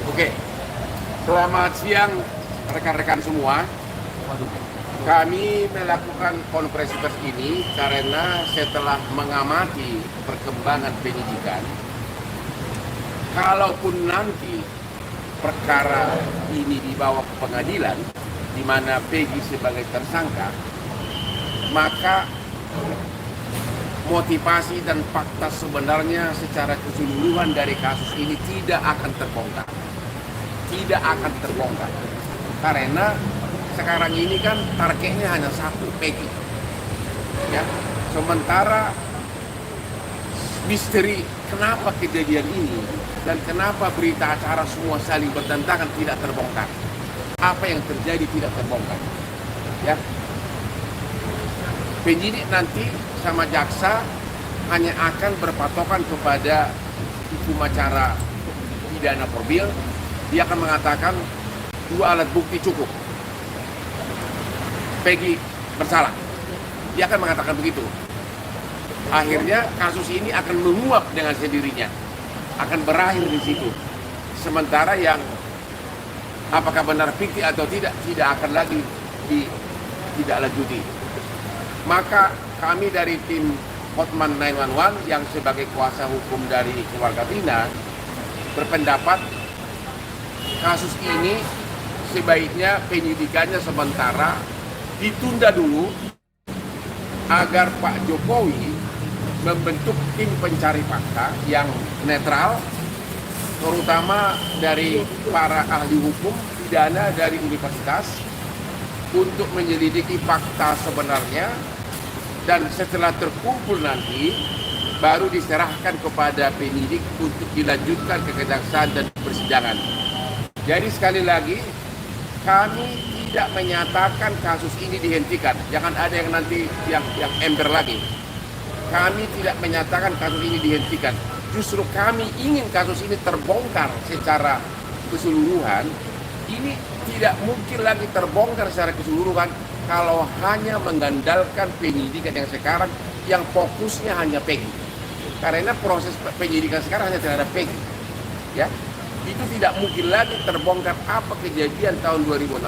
Oke, selamat siang rekan-rekan semua. Kami melakukan konferensi pers ini karena setelah mengamati perkembangan penyidikan, kalaupun nanti perkara ini dibawa ke pengadilan, di mana Peggy sebagai tersangka, maka motivasi dan fakta sebenarnya secara keseluruhan dari kasus ini tidak akan terbongkar. Tidak akan terbongkar. Karena sekarang ini kan targetnya hanya satu, Peggy. Ya. Sementara misteri kenapa kejadian ini dan kenapa berita acara semua saling bertentangan tidak terbongkar. Apa yang terjadi tidak terbongkar. Ya. Penyidik nanti sama jaksa hanya akan berpatokan kepada hukum acara pidana formal. Dia akan mengatakan 2 alat bukti cukup, Peggy bersalah. Dia akan mengatakan begitu. Akhirnya kasus ini akan menguap dengan sendirinya, akan berakhir di situ. Sementara yang apakah benar fiktif atau tidak akan lagi ditindaklanjuti. Maka kami dari tim Hotman 911 yang sebagai kuasa hukum dari keluarga Vina berpendapat kasus ini sebaiknya penyidikannya sementara ditunda dulu agar Pak Jokowi membentuk tim pencari fakta yang netral, terutama dari para ahli hukum pidana dari universitas untuk menyelidiki fakta sebenarnya, dan setelah terkumpul nanti baru diserahkan kepada penyidik untuk dilanjutkan ke kejaksaan dan persidangan. Jadi sekali lagi, kami tidak menyatakan kasus ini dihentikan. Jangan ada yang nanti yang ember lagi. Kami tidak menyatakan kasus ini dihentikan. Justru kami ingin kasus ini terbongkar secara keseluruhan. Ini tidak mungkin lagi terbongkar secara keseluruhan kalau hanya mengandalkan penyidikan yang sekarang yang fokusnya hanya Peggy. Karena proses penyidikan sekarang hanya terhadap Peggy. Ya. Itu tidak mungkin lagi terbongkar apa kejadian tahun 2016.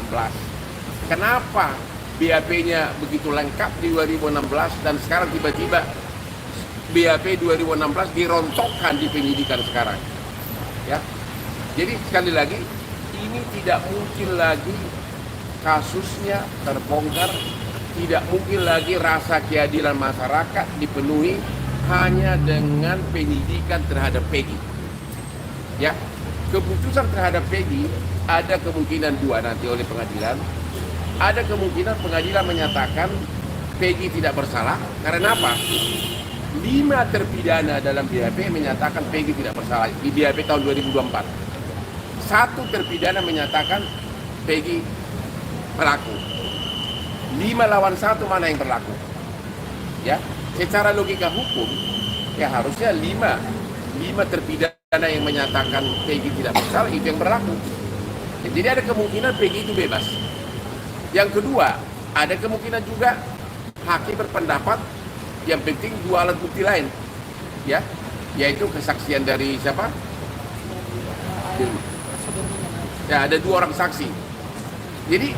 Kenapa BAP-nya begitu lengkap di 2016 dan sekarang tiba-tiba BAP 2016 dirontokkan di penyidikan sekarang. Ya. Jadi sekali lagi, ini tidak mungkin lagi kasusnya terbongkar, tidak mungkin lagi rasa keadilan masyarakat dipenuhi hanya dengan penyidikan terhadap Peggy. Ya. Keputusan terhadap Peggy ada kemungkinan 2 nanti oleh pengadilan. Ada kemungkinan pengadilan menyatakan Peggy tidak bersalah. Karena apa? 5 terpidana dalam BAP menyatakan Peggy tidak bersalah di BAP tahun 2024. 1 terpidana menyatakan Peggy pelaku. 5 lawan 1 mana yang berlaku? Ya, secara logika hukum ya harusnya 5 terpidana yang menyatakan Peggy tidak bersalah itu yang berlaku. Jadi ada kemungkinan Peggy itu bebas. Yang kedua, ada kemungkinan juga hakim berpendapat yang penting 2 alat bukti lain, ya, yaitu kesaksian dari siapa? Ya, ada 2 orang saksi. Jadi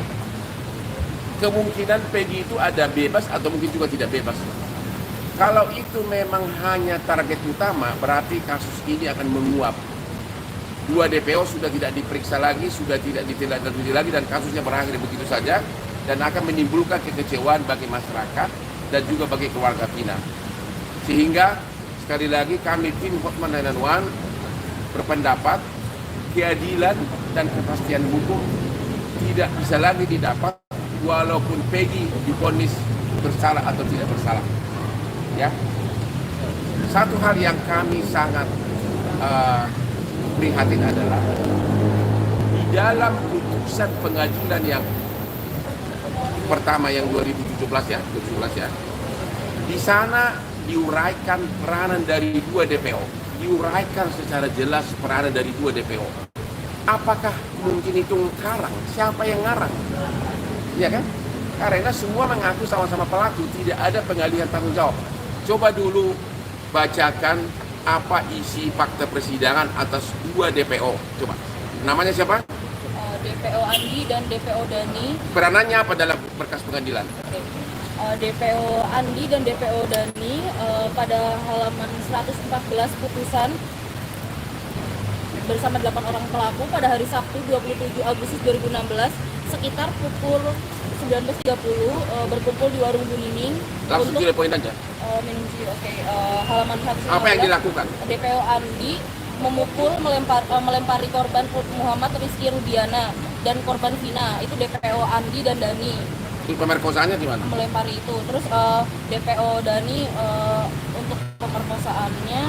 kemungkinan Peggy itu ada bebas atau mungkin juga tidak bebas. Kalau itu memang hanya target utama, berarti kasus ini akan menguap. 2 DPO sudah tidak diperiksa lagi, sudah tidak ditindaklanjuti lagi, dan kasusnya berakhir begitu saja, dan akan menimbulkan kekecewaan bagi masyarakat dan juga bagi keluarga Vina. Sehingga sekali lagi kami tim Hotman 911 berpendapat keadilan dan kepastian hukum tidak bisa lagi didapat walaupun Peggy divonis bersalah atau tidak bersalah. Ya, satu hal yang kami sangat prihatin adalah di dalam putusan pengadilan yang pertama yang 2017 ya, di sana diuraikan peranan dari 2 DPO, diuraikan secara jelas peranan dari 2 DPO. Apakah mungkin itu ngarang? Siapa yang ngarang? Ya kan? Karena semua mengaku sama-sama pelaku, tidak ada pengalihan tanggung jawab. Coba dulu bacakan apa isi fakta persidangan atas 2 DPO. Coba Namanya siapa? DPO Andi dan DPO Dani. Peranannya apa dalam berkas pengadilan? Oke. DPO Andi dan DPO Dani pada halaman 114 putusan bersama 8 orang pelaku pada hari Sabtu 27 Agustus 2016 sekitar pukul 19.30 berkumpul di warung Bunining. Langsung untuk to the point aja. minum jus. Oke. Halaman 115. Apa yang dilakukan? DPO Andi memukul, melempari korban Muhammad Rizky Rudiana dan korban Vina. Itu DPO Andi dan Dani. Pemerkosaannya di mana? Melempari itu. Terus DPO Dani untuk pemerkosaannya,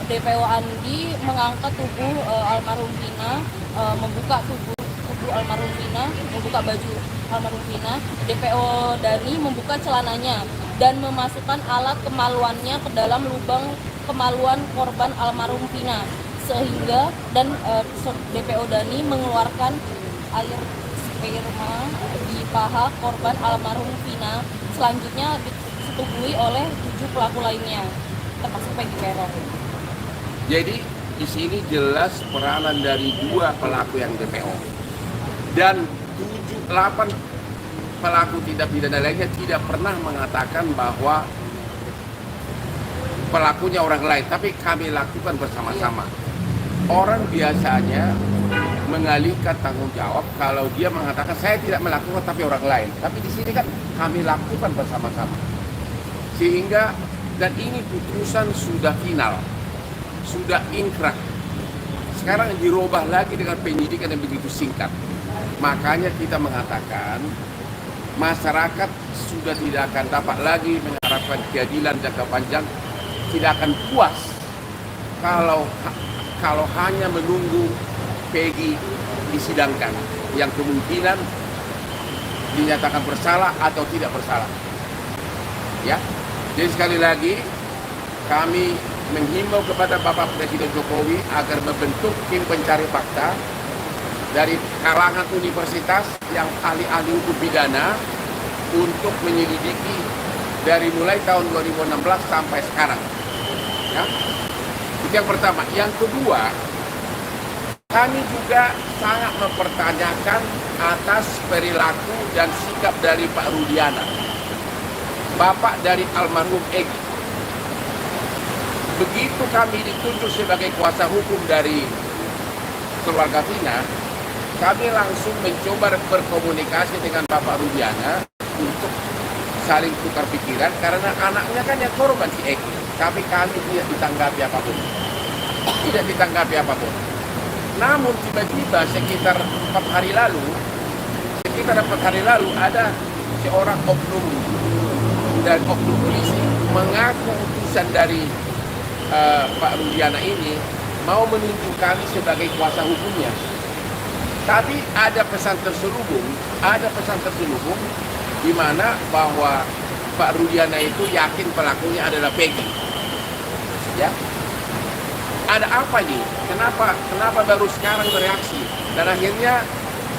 DPO Andi mengangkat tubuh almarhum Vina, membuka tubuh almarhum Vina, membuka baju almarhum Vina. DPO Dani membuka celananya dan memasukkan alat kemaluannya ke dalam lubang kemaluan korban almarhum Vina sehingga DPO Dani mengeluarkan air sperma di paha korban almarhum Vina. Selanjutnya disetubuhi oleh 7 pelaku lainnya termasuk Peggy Peron. Jadi di sini jelas peranan dari 2 pelaku yang DPO dan 8 pelaku tindak pidana lainnya tidak pernah mengatakan bahwa pelakunya orang lain, tapi kami lakukan bersama-sama. Orang biasanya mengalihkan tanggung jawab kalau dia mengatakan saya tidak melakukan tapi orang lain. Tapi di sini kan kami lakukan bersama-sama. Sehingga dan ini putusan sudah final, sudah inkrah. Sekarang dirubah lagi dengan penyidikan yang begitu singkat. Makanya kita mengatakan masyarakat sudah tidak akan dapat lagi mengharapkan keadilan jangka panjang, tidak akan puas kalau hanya menunggu Peggy disidangkan yang kemungkinan dinyatakan bersalah atau tidak bersalah. Ya. Jadi sekali lagi kami menghimbau kepada Bapak Presiden Jokowi agar membentuk tim pencari fakta dari kalangan universitas yang ahli-ahli hukum pidana untuk menyelidiki dari mulai tahun 2016 sampai sekarang. Ya. Itu yang pertama. Yang kedua, kami juga sangat mempertanyakan atas perilaku dan sikap dari Pak Rudiana, bapak dari almarhum Egy. Begitu kami ditunjuk sebagai kuasa hukum dari keluarga Vina, kami langsung mencoba berkomunikasi dengan Bapak Rudiana untuk saling tukar pikiran karena anaknya kan yang korban si Egy. Tapi kami tidak ditanggapi apapun. Tidak ditanggapi apapun. Namun tiba-tiba sekitar 4 hari lalu ada seorang oknum dan oknum polisi mengaku utusan dari Pak Rudiana ini mau menunjuk kami sebagai kuasa hukumnya. Tapi ada pesan terselubung di mana bahwa Pak Rudiana itu yakin pelakunya adalah Peggy. Ya. Ada apa nih? Kenapa baru sekarang bereaksi? Dan akhirnya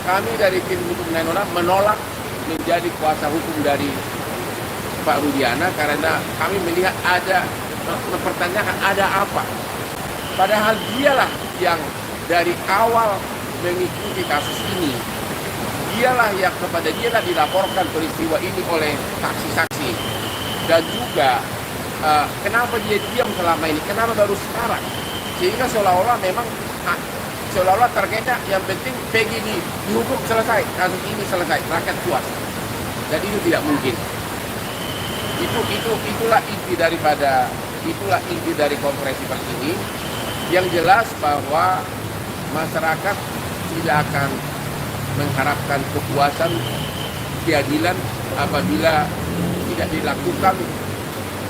kami dari tim hukum 916 menolak menjadi kuasa hukum dari Pak Rudiana karena kami melihat ada mempertanyakan ada apa. Padahal dialah yang dari awal mengikuti kasus ini. Dialah dilaporkan peristiwa ini oleh saksi-saksi. Dan juga kenapa dia diam selama ini? Kenapa baru sekarang? Sehingga seolah-olah targetnya yang penting Peggy dihukum selesai, kasus ini selesai, rakyat puas. Jadi itu tidak mungkin. Itulah inti dari konferensi pers ini. Yang jelas bahwa masyarakat tidak akan mengharapkan kepuasan, keadilan apabila tidak dilakukan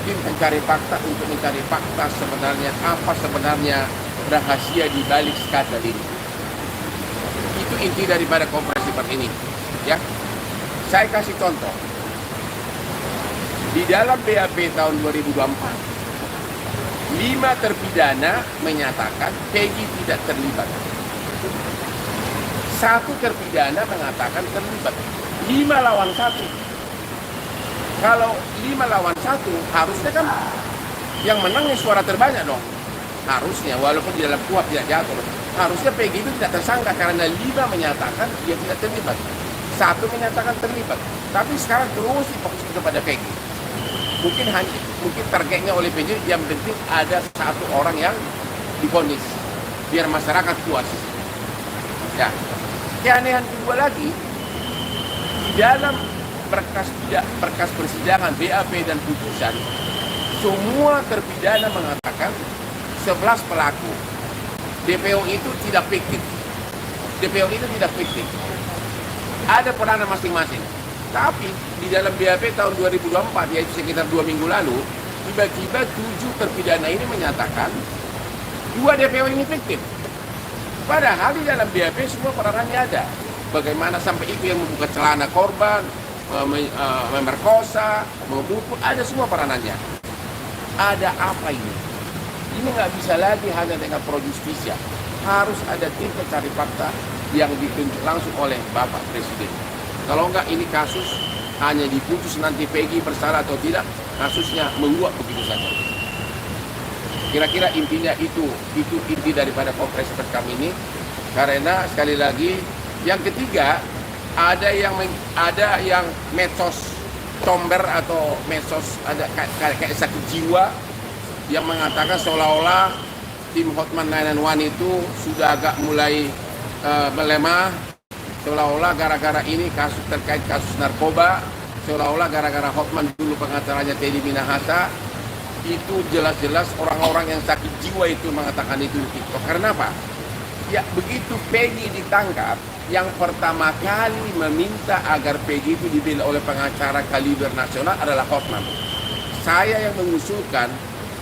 tim pencari fakta untuk mencari fakta sebenarnya rahasia di balik skandal ini. Itu inti daripada konferensi pers ini. Ya, saya kasih contoh. Di dalam BAP tahun 2024, 5 terpidana menyatakan Peggy tidak terlibat. 1 terpidana mengatakan terlibat. 5 lawan 1. Kalau 5 lawan 1, harusnya kan yang menang suara terbanyak dong. Harusnya, walaupun di dalam kuhap tidak jatuh. Harusnya PG itu tidak tersangka karena 5 menyatakan dia tidak terlibat. 1 menyatakan terlibat. Tapi sekarang terus difokuskan kepada PG. Mungkin targetnya oleh PG yang penting ada 1 orang yang divonis biar masyarakat puas. Ya. Keanehan kedua lagi, di dalam berkas persidangan BAP dan putusan, semua terpidana mengatakan 11 pelaku DPO itu tidak fiktif. DPO itu tidak fiktif. Ada peranan masing-masing. Tapi di dalam BAP tahun 2024, yaitu sekitar 2 minggu lalu, tiba-tiba 7 terpidana ini menyatakan 2 DPO ini fiktif. Padahal di dalam BAP semua peranannya ada. Bagaimana sampai itu yang membuka celana korban, memerkosa, memukul, ada semua peranannya. Ada apa ini? Ini nggak bisa lagi hanya dengan pro justisia. Harus ada tim pencari fakta yang ditunjuk langsung oleh Bapak Presiden. Kalau enggak ini kasus hanya diputus nanti PG bersalah atau tidak, kasusnya menguap begitu saja. Kira-kira intinya itu inti daripada kongres pers kami ini. Karena sekali lagi, yang ketiga ada yang medsos comber atau medsos ada kayak sakit jiwa yang mengatakan seolah-olah tim Hotman 991 itu sudah agak mulai melemah, seolah-olah gara-gara ini kasus terkait kasus narkoba, seolah-olah gara-gara Hotman dulu pengacaranya Teddy Minahasa, itu jelas-jelas orang-orang yang sakit jiwa itu mengatakan itu di TikTok. Karena apa? Ya begitu Peggy ditangkap, yang pertama kali meminta agar Peggy itu dibela oleh pengacara kaliber nasional adalah Hotman. Saya yang mengusulkan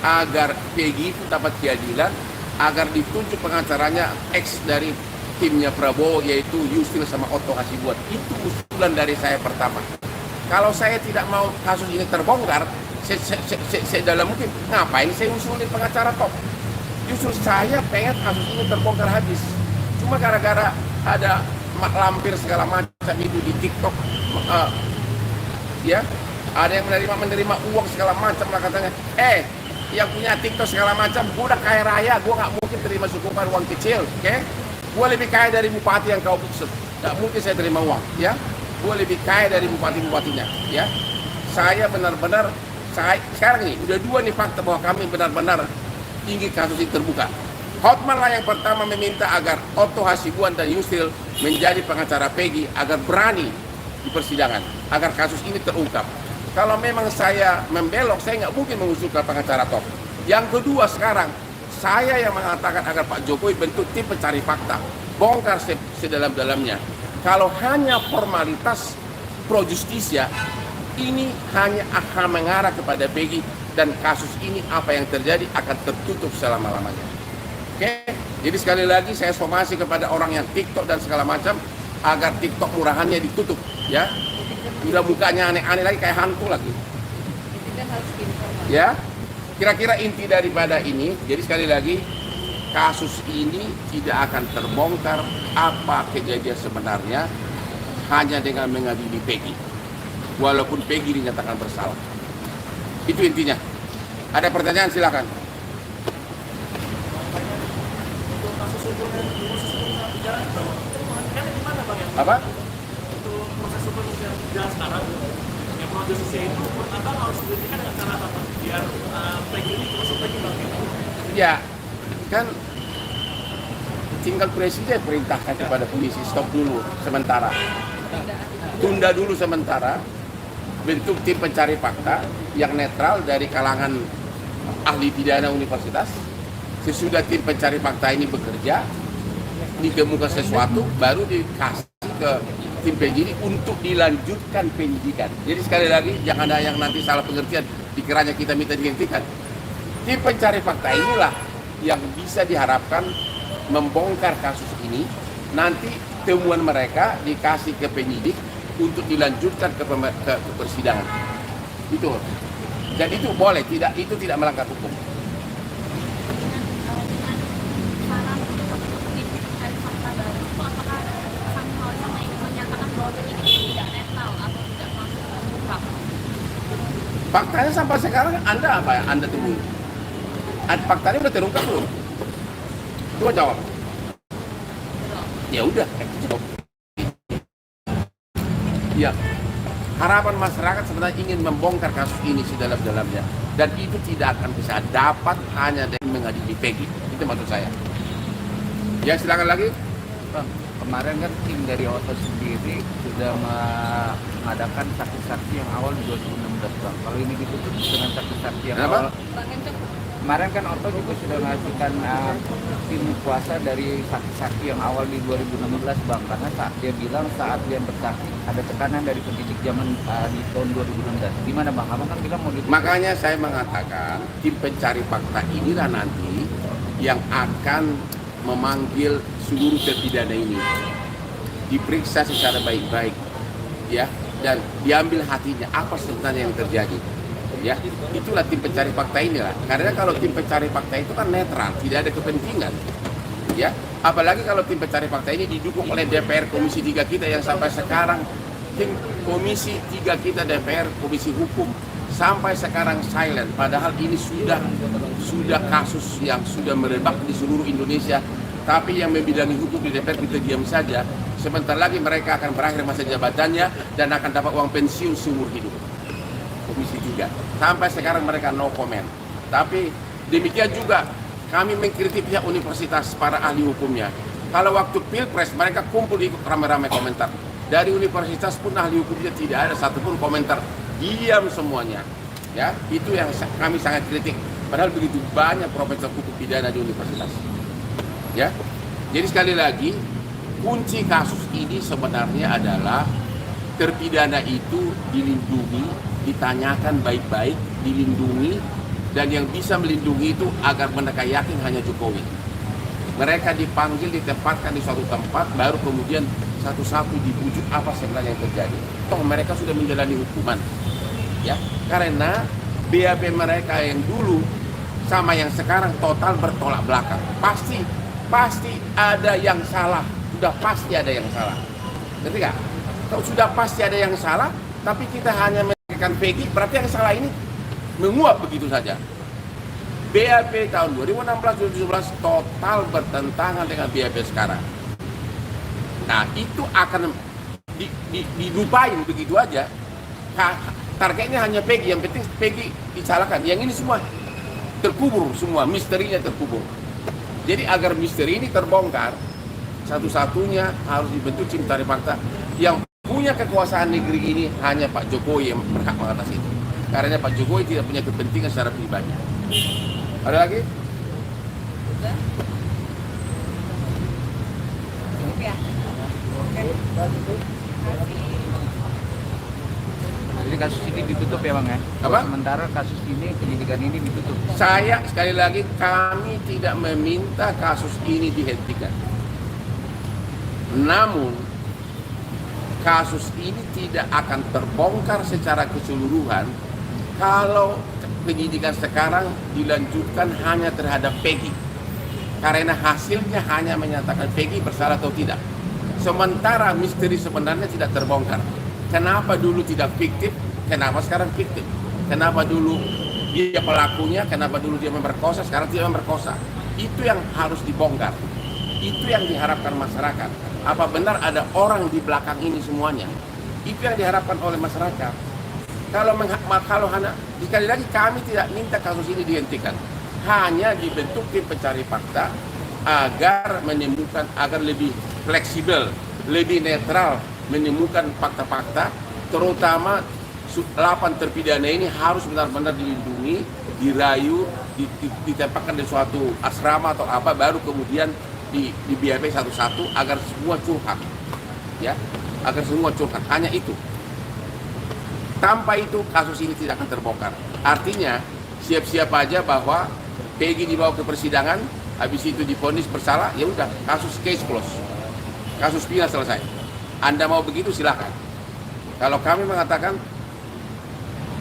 agar Peggy itu dapat keadilan, agar ditunjuk pengacaranya ex dari timnya Prabowo, yaitu Yusril sama Otto Hasibuan. Itu usulan dari saya pertama. Kalau saya tidak mau kasus ini terbongkar, saya dalam mungkin ngapain saya usulin pengacara top. Justru saya pengen kasus ini terbongkar habis. Cuma gara-gara ada lampir segala macam itu di TikTok, ya ada yang menerima uang segala macam lah katanya. Yang punya TikTok segala macam, gue udah kaya raya, gue nggak mungkin terima sukupan uang kecil, oke? Gue lebih kaya dari bupati yang kau maksud, nggak mungkin saya terima uang, ya? Gue lebih kaya dari bupati-bupatinya, ya? Saya benar-benar, sekarang ini udah 2 nih fakta bahwa kami benar-benar tinggi kasus ini terbuka. Hotman lah yang pertama meminta agar Otto Hasibuan dan Yusril menjadi pengacara Peggy agar berani di persidangan, agar kasus ini terungkap. Kalau memang saya membelok, saya nggak mungkin mengusulkan pengacara top. Yang kedua sekarang, saya yang mengatakan agar Pak Jokowi bentuk tim pencari fakta, bongkar sedalam-dalamnya. Kalau hanya formalitas pro justisia, ini hanya akan mengarah kepada Peggy dan kasus ini apa yang terjadi akan tertutup selama-lamanya. Oke? Jadi sekali lagi saya somasi kepada orang yang TikTok dan segala macam agar TikTok murahannya ditutup, ya. Udah mukanya aneh-aneh lagi kayak hantu lagi. Ya, kira-kira inti daripada ini. Jadi sekali lagi, kasus ini tidak akan terbongkar apa kejadian sebenarnya hanya dengan mengadili Peggy. Walaupun Peggy dinyatakan bersalah. Itu intinya. Ada pertanyaan silakan. Apa? Proses hukum yang jalan sekarang, yang prosesnya itu pertama harus diberikan dengan cara apa? Biar Peggy ini masuk lagi bangkit. Ya, kan tinggal presiden perintahkan kepada polisi stop dulu sementara, tunda dulu sementara, bentuk tim pencari fakta yang netral dari kalangan ahli pidana universitas. Sesudah tim pencari fakta ini bekerja, ditemukan sesuatu, baru dikasih ke tim penyidik untuk dilanjutkan penyidikan. Jadi sekali lagi jangan ada yang nanti salah pengertian dikiranya kita minta dihentikan. Tim pencari fakta inilah yang bisa diharapkan membongkar kasus ini. Nanti temuan mereka dikasih ke penyidik untuk dilanjutkan ke persidangan. Itu. Dan itu boleh, itu tidak melanggar hukum. Faktanya sampai sekarang Anda apa yang Anda temui? Faktanya udah terungkap belum? Coba jawab. Ya udah. Ya, harapan masyarakat sebenarnya ingin membongkar kasus ini sedalam-dalamnya, dan itu tidak akan bisa dapat hanya dengan mengadili Peggy. Itu maksud saya. Ya, silakan lagi. Bang, kemarin kan tim dari Oto sendiri sudah mengadakan saksi-saksi yang awal di 2016, Bang. Kalau ini ditutup dengan saksi-saksi yang Kenapa? awal. Kemarin kan Oto juga sudah mengajukan tim kuasa dari saksi-saksi yang awal di 2016, Bang. Karena saat dia bilang saat dia bersaksi ada tekanan dari penyidik zaman di tahun 2016. Gimana, Bang? Abang kan bilang mau ditutup. Makanya saya mengatakan tim pencari fakta inilah nanti yang akan memanggil seluruh terpidana ini, diperiksa secara baik-baik, ya, dan diambil hatinya apa sebenarnya yang terjadi, ya. Itulah tim pencari fakta inilah. Karena kalau tim pencari fakta itu kan netral, tidak ada kepentingan, ya. Apalagi kalau tim pencari fakta ini didukung oleh DPR Komisi 3 kita yang sampai sekarang, tim Komisi 3 kita DPR Komisi Hukum sampai sekarang silent, padahal ini sudah kasus yang sudah merebak di seluruh Indonesia, tapi yang membidangi hukum di DPR kita diam saja. Sebentar lagi mereka akan berakhir masa jabatannya dan akan dapat uang pensiun seumur hidup. Komisi 3 sampai sekarang mereka no comment. Tapi demikian juga kami mengkritik pihak universitas, para ahli hukumnya. Kalau waktu Pilpres mereka kumpul ikut ramai-ramai komentar. Dari universitas pun ahli hukumnya tidak ada satupun komentar, diam semuanya. Ya, itu yang kami sangat kritik. Padahal begitu banyak profesor hukum pidana di universitas. Ya, jadi sekali lagi kunci kasus ini sebenarnya adalah terpidana itu dilindungi, ditanyakan baik-baik, dilindungi, dan yang bisa melindungi itu agar mereka yakin hanya Jokowi. Mereka dipanggil, ditempatkan di suatu tempat, baru kemudian satu-satu dibujuk apa sebenarnya yang terjadi. Toh mereka sudah menjalani hukuman, ya, karena BAP mereka yang dulu sama yang sekarang total bertolak belakang. Pasti ada yang salah, sudah pasti ada yang salah. Ngerti nggak? Kalau sudah pasti ada yang salah, tapi kita hanya menegakkan Peggy, berarti yang salah ini menguap begitu saja. BAP tahun 2016-2017 total bertentangan dengan BAP sekarang. Nah, itu akan dilupain begitu aja. Targetnya hanya Peggy, yang penting Peggy disalahkan. Yang ini semua terkubur, semua misterinya terkubur. Jadi agar misteri ini terbongkar, satu-satunya harus dibentuk tim pencari fakta. Yang punya kekuasaan negeri ini hanya Pak Jokowi yang berhak mengatasi itu. Karena Pak Jokowi tidak punya kepentingan secara pribadi. Ada lagi? Cukup ya? Jadi kasus ini ditutup ya, Bang, ya? Apa? Sementara kasus ini, penyidikan ini ditutup. Saya sekali lagi, kami tidak meminta kasus ini dihentikan. Namun kasus ini tidak akan terbongkar secara keseluruhan kalau penyidikan sekarang dilanjutkan hanya terhadap Peggy. Karena hasilnya hanya menyatakan Peggy bersalah atau tidak. Sementara misteri sebenarnya tidak terbongkar. Kenapa dulu tidak fiktif? Kenapa sekarang fiktif? Kenapa dulu dia pelakunya? Kenapa dulu dia memperkosa? Sekarang dia memperkosa. Itu yang harus dibongkar. Itu yang diharapkan masyarakat. Apa benar ada orang di belakang ini semuanya? Itu yang diharapkan oleh masyarakat. Kalau hanya sekali lagi kami tidak minta kasus ini dihentikan. Hanya dibentuk tim pencari fakta agar menemukan, agar lebih fleksibel, lebih netral menemukan fakta-fakta, terutama 8 terpidana ini harus benar-benar dilindungi, dirayu, ditempatkan di suatu asrama atau apa, baru kemudian di BAP satu-satu agar semua curhat, ya, agar semua curhat. Hanya itu. Tanpa itu kasus ini tidak akan terbongkar. Artinya siap-siap aja bahwa Peggy dibawa ke persidangan, habis itu divonis bersalah, ya udah, kasus case close, kasus final selesai. Anda mau begitu silahkan. Kalau kami mengatakan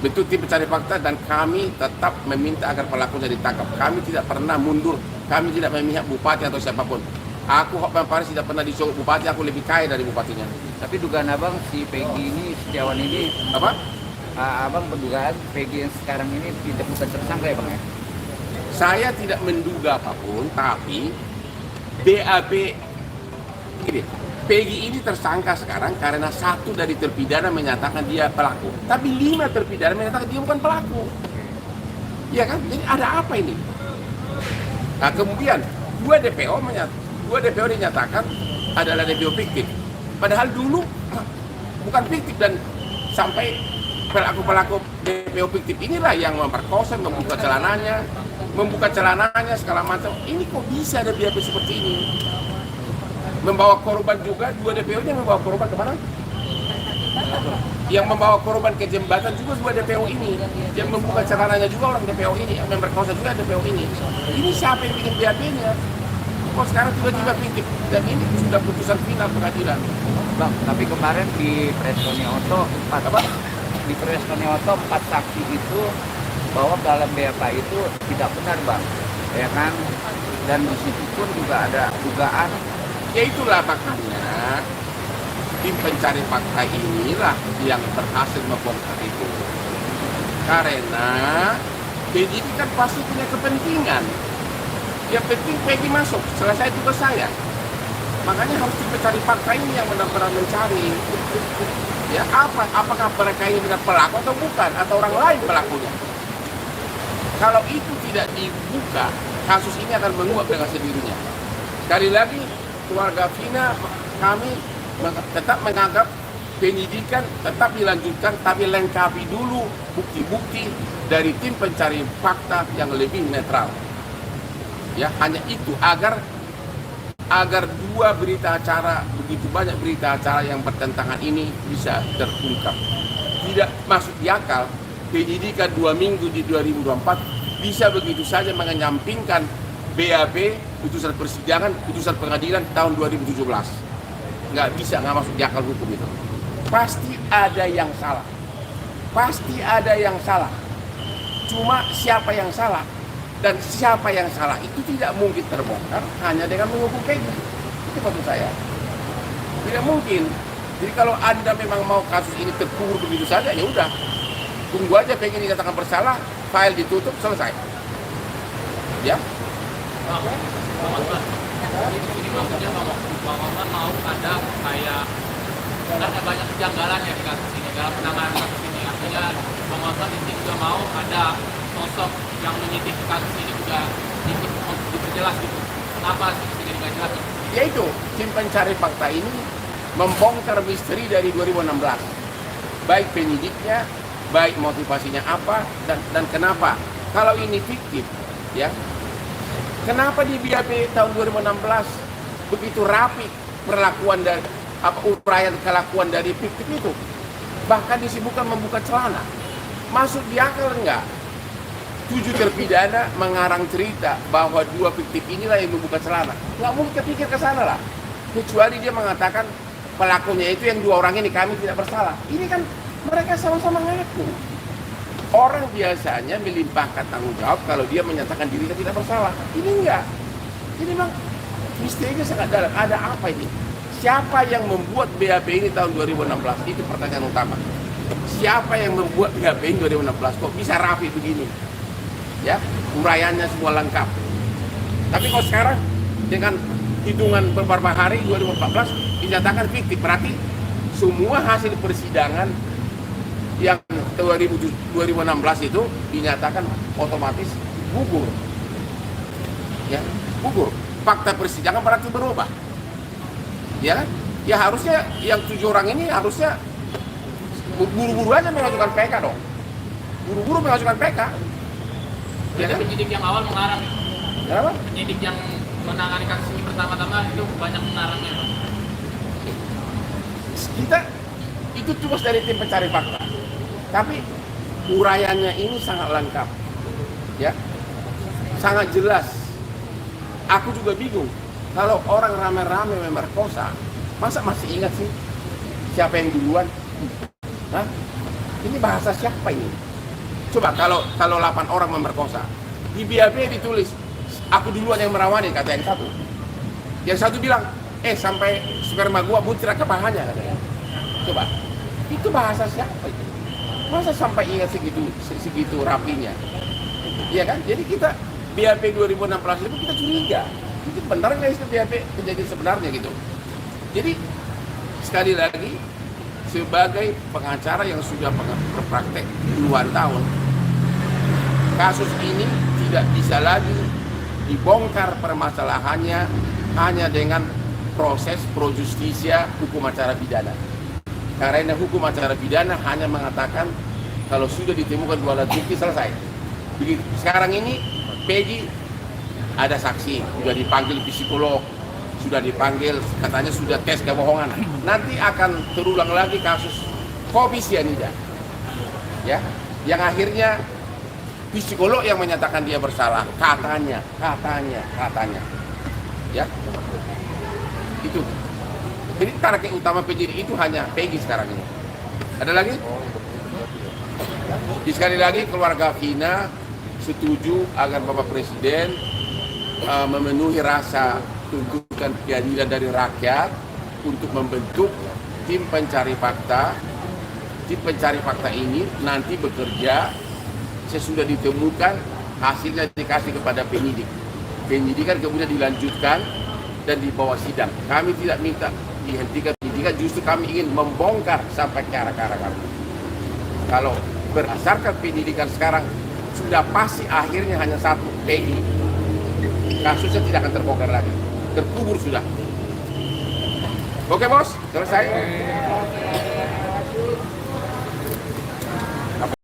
bentuk tim pencari fakta dan kami tetap meminta agar pelakunya ditangkap. Kami tidak pernah mundur, kami tidak memihak bupati atau siapapun. Aku Hotman Paris tidak pernah disogok bupati, aku lebih kaya dari bupatinya. Tapi dugaan Abang si Peggy ini, Setiawan ini, Apa? Abang berdugaan Peggy yang sekarang ini tidak bukan tersangka ya, Bang, ya? Saya tidak menduga apapun, tapi BAP Gini, Peggy ini tersangka sekarang karena satu dari terpidana menyatakan dia pelaku, tapi 5 terpidana menyatakan dia bukan pelaku. Iya kan? Jadi ada apa ini? Nah kemudian dua DPO dinyatakan adalah DPO fiktif. Padahal dulu bukan fiktif, dan sampai pelaku-pelaku DPO fiktif inilah yang memperkosa, membuka celananya segala macam. Ini kok bisa ada BAP seperti ini? Membawa korban juga, dua DPO-nya membawa korban kemana? Yang membawa korban ke jembatan juga dua DPO ini. Yang membuka celananya juga orang DPO ini, yang memperkosa juga DPO ini. Ini siapa yang bikin BAP-nya? Kok sekarang tiba-tiba fiktif? Dan ini sudah putusan final pengadilan. Bang, tapi kemarin di Prestoni Oto, di Prestoni Oto 4 saksi itu bahwa dalam BAP itu tidak benar, Bang. Ya kan? Dan di situ pun juga ada dugaan. Ya itulah makanya tim pencari fakta inilah yang berhasil membongkar itu. Karena penyidik kan pasti punya kepentingan. Yang penting Peggy masuk, selesai tugas saya. Makanya harus tim pencari fakta ini yang benar-benar mencari. Ya apakah mereka ini benar pelaku atau bukan, atau orang lain pelakunya. Kalau itu tidak dibuka, kasus ini akan menguap dengan sendirinya. Sekali lagi, keluarga Vina, kami tetap menganggap penyidikan tetap dilanjutkan, tapi lengkapi dulu bukti-bukti dari tim pencari fakta yang lebih netral. Ya, hanya itu agar dua berita acara, begitu banyak berita acara yang bertentangan ini bisa terungkap. Tidak masuk di akal penyidikan 2 minggu di 2024 bisa begitu saja mengenyampingkan BAP, putusan persidangan, putusan pengadilan tahun 2017. Nggak bisa, nggak masuk di akal hukum itu. Pasti ada yang salah. Pasti ada yang salah. Cuma siapa yang salah dan siapa yang salah itu tidak mungkin terbongkar hanya dengan menghukum Peggy. Itu maksud saya. Tidak mungkin. Jadi kalau Anda memang mau kasus ini terkubur begitu saja, ya udah. Tunggu aja Peggy dinyatakan bersalah, file ditutup, selesai. Ya. Ini maksudnya Bang Oman mau ada kayak ada banyak kejanggalan ya di kasus ini dalam penanganan kasus ini. Artinya Bang Oman ini juga mau ada sosok yang menyidik kasus ini juga ikut diperjelas gitu. Kenapa sih jadi nggak jelas? Yaitu tim pencari fakta ini membongkar misteri dari 2016. Baik penyidiknya, baik motivasinya apa dan kenapa. Kalau ini fiktif, ya. Kenapa di BAP tahun 2016 begitu rapi perlakuan dari uraian kelakuan dari fiktif itu? Bahkan disibukkan membuka celana. Masuk di akal enggak? 7 terpidana mengarang cerita bahwa 2 fiktif inilah yang membuka celana. Nggak mungkin kepikir ke sana lah. Kecuali dia mengatakan pelakunya itu yang 2 orang ini kami tidak bersalah. Ini kan mereka sama-sama ngaku. Orang biasanya melimpahkan tanggung jawab kalau dia menyatakan dirinya tidak bersalah. Ini enggak. Ini memang misterinya sangat dalam. Ada apa ini? Siapa yang membuat BAP ini tahun 2016? Itu pertanyaan utama. Siapa yang membuat BAP ini 2016? Kok bisa rapi begini? Ya, uraiannya semua lengkap. Tapi kalau sekarang dengan hitungan beberapa hari 2014 dinyatakan fiktif, berarti semua hasil persidangan yang 2016 itu dinyatakan otomatis gugur. Ya, gugur. Fakta persidangan berarti berubah. Ya kan? Ya harusnya yang 7 orang ini harusnya buru-buru aja mengajukan PK dong. Buru-buru mengajukan PK. Ya kan? Penyidik yang awal mengarang. Kenapa? Penyidik yang menangani kasus ini pertama-tama itu banyak mengarangnya. Kita itu tugas dari tim pencari fakta. Tapi uraiannya ini sangat lengkap, ya, sangat jelas. Aku juga bingung kalau orang rame-rame memerkosa, masa masih ingat sih siapa yang duluan? Hah? Ini bahasa siapa ini? Coba kalau 8 orang memerkosa, di BAP ditulis aku duluan yang merawani, kata yang satu. Yang satu bilang, sampai sperma gua buncrat ke pahanya, katanya. Coba, itu bahasa siapa itu? Masa sampai ingat segitu rapinya? Iya kan? Jadi kita BAP 2016 itu kita curiga. Itu benar nggak itu BAP kejadian sebenarnya gitu? Jadi sekali lagi, sebagai pengacara yang sudah berpraktek puluhan tahun, kasus ini tidak bisa lagi dibongkar permasalahannya hanya dengan proses pro justisia hukum acara pidana. Karena hukum acara pidana hanya mengatakan kalau sudah ditemukan dua alat bukti selesai. Begitu. Sekarang ini Peggy ada saksi, sudah dipanggil psikolog, sudah dipanggil, katanya sudah tes kebohongan. Nanti akan terulang lagi kasus kopi sianida, ya, yang akhirnya psikolog yang menyatakan dia bersalah, katanya, ya, itu. Jadi target utama penyidik itu hanya Peggy sekarang ini. Ada lagi? Sekali lagi keluarga Vina setuju agar Bapak Presiden memenuhi rasa tuntutan keadilan dari rakyat untuk membentuk tim pencari fakta. Tim pencari fakta ini nanti bekerja sesudah ditemukan, hasilnya dikasih kepada penyidik. Penyidikan kemudian dilanjutkan dan dibawa sidang. Kami tidak minta dihentikan penyidikan, justru kami ingin membongkar sampai ke akar kami. Kalau berdasarkan penyidikan sekarang sudah pasti akhirnya hanya satu, Peggy. Kasusnya tidak akan terbongkar lagi, terkubur sudah. Oke bos, selesai.